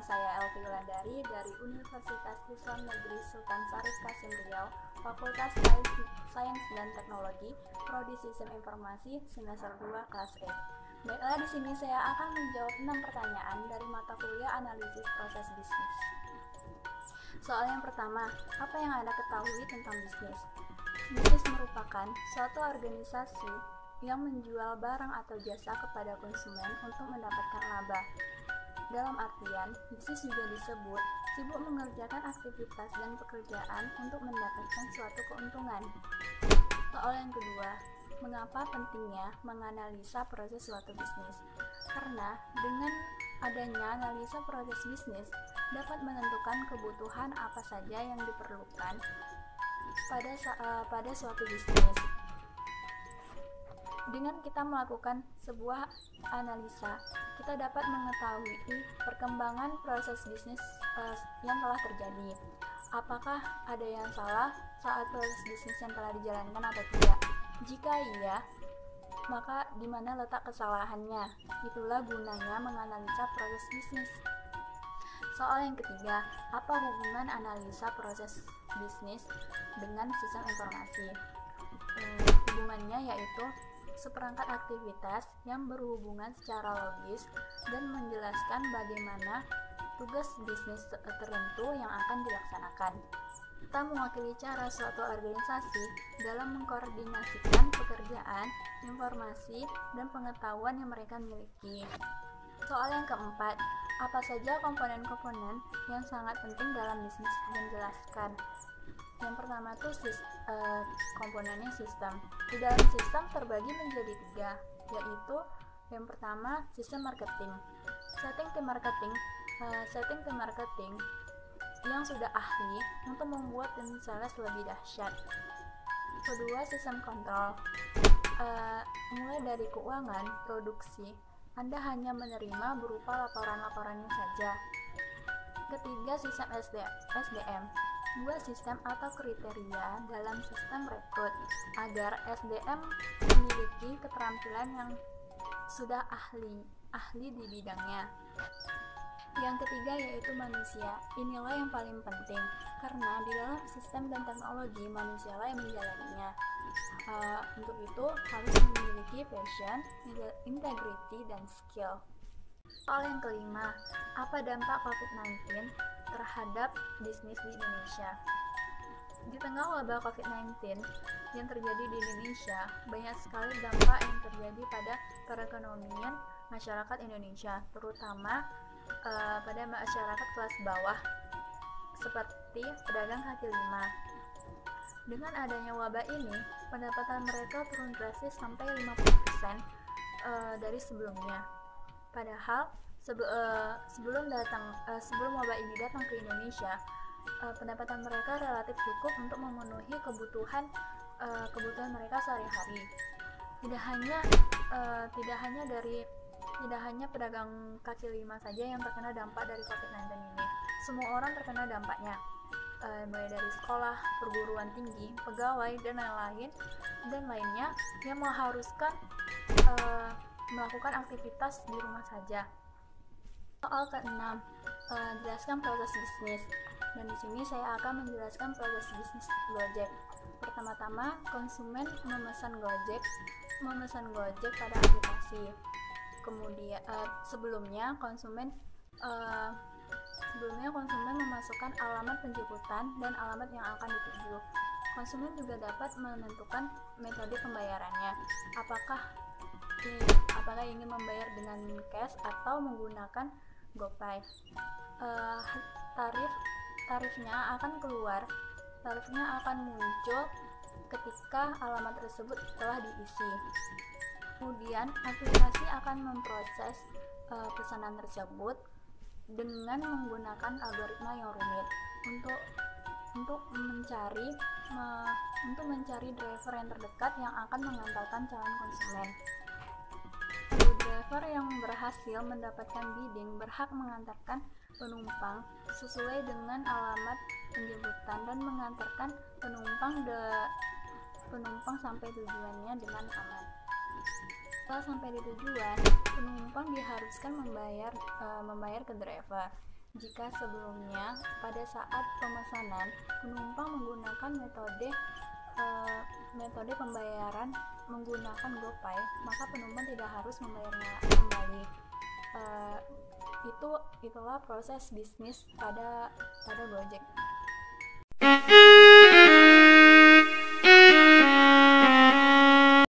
saya Elvi Wulandari dari Universitas Islam Negeri Sultan Syarif Kasim Riau, Fakultas Sains dan Teknologi, Prodi Sistem Informasi, semester 2 kelas E. Baiklah, di sini saya akan menjawab 6 pertanyaan dari mata kuliah Analisis Proses Bisnis. Soal yang pertama, apa yang Anda ketahui tentang bisnis? Bisnis merupakan suatu organisasi yang menjual barang atau jasa kepada konsumen untuk mendapatkan laba. Dalam artian, bisnis juga disebut sibuk mengerjakan aktivitas dan pekerjaan untuk mendapatkan suatu keuntungan. Soal yang kedua, mengapa pentingnya menganalisa proses suatu bisnis? Karena dengan adanya analisa proses bisnis dapat menentukan kebutuhan apa saja yang diperlukan pada suatu bisnis. Dengan kita melakukan sebuah analisa, kita dapat mengetahui perkembangan proses bisnis yang telah terjadi. Apakah ada yang salah saat proses bisnis yang telah dijalankan atau tidak? Jika iya, maka di mana letak kesalahannya? Itulah gunanya menganalisa proses bisnis. Soal yang ketiga, apa hubungan analisa proses bisnis dengan sistem informasi? Hubungannya yaitu seperangkat aktivitas yang berhubungan secara logis dan menjelaskan bagaimana tugas bisnis tertentu yang akan dilaksanakan. Kita mewakili cara suatu organisasi dalam mengkoordinasikan pekerjaan, informasi, dan pengetahuan yang mereka miliki. Soal yang keempat, apa saja komponen-komponen yang sangat penting dalam bisnis? Menjelaskan. Yang pertama itu komponennya sistem. Di dalam sistem terbagi menjadi 3, yaitu yang pertama sistem marketing. Setting tim marketing yang sudah ahli untuk membuat tim sales lebih dahsyat. Kedua, sistem kontrol. Mulai dari keuangan, produksi, Anda hanya menerima berupa laporan-laporannya saja. Ketiga, sistem SDM. Buat sistem atau kriteria dalam sistem rekrut agar SDM memiliki keterampilan yang sudah ahli di bidangnya. Yang ketiga yaitu manusia. Inilah yang paling penting karena di dalam sistem dan teknologi manusialah yang menjalaninya. Untuk itu harus memiliki passion, integrity, dan skill. Soal yang kelima, apa dampak COVID-19 terhadap bisnis di Indonesia? Di tengah wabah COVID-19 yang terjadi di Indonesia, banyak sekali dampak yang terjadi pada perekonomian masyarakat Indonesia, terutama pada masyarakat kelas bawah, seperti pedagang kaki lima. Dengan adanya wabah ini, pendapatan mereka turun drastis sampai 50% dari sebelumnya. Padahal sebelum wabah ini datang ke Indonesia, pendapatan mereka relatif cukup untuk memenuhi kebutuhan mereka sehari-hari. Tidak hanya pedagang kaki lima saja yang terkena dampak dari COVID-19 ini. Semua orang terkena dampaknya, mulai dari sekolah, perguruan tinggi, pegawai, dan lainnya yang mengharuskan melakukan aktivitas di rumah saja. Soal ke-6, jelaskan proses bisnis. Dan di sini saya akan menjelaskan proses bisnis Gojek. Pertama-tama, konsumen memesan Gojek pada aplikasi. Kemudian sebelumnya konsumen memasukkan alamat penjemputan dan alamat yang akan dituju. Konsumen juga dapat menentukan metode pembayarannya. Apakah ingin membayar dengan cash atau menggunakan GoPay. Tarifnya akan muncul ketika alamat tersebut telah diisi. Kemudian aplikasi akan memproses pesanan tersebut dengan menggunakan algoritma yang rumit untuk mencari driver yang terdekat yang akan mengantarkan calon konsumen. Driver yang berhasil mendapatkan bidding berhak mengantarkan penumpang sesuai dengan alamat penjemputan dan mengantarkan penumpang sampai tujuannya dengan aman. Setelah sampai di tujuan, penumpang diharuskan membayar ke driver. Jika sebelumnya pada saat pemesanan penumpang menggunakan metode pembayaran menggunakan GoPay, maka penumpang tidak harus membayarnya kembali. Itulah proses bisnis pada Gojek.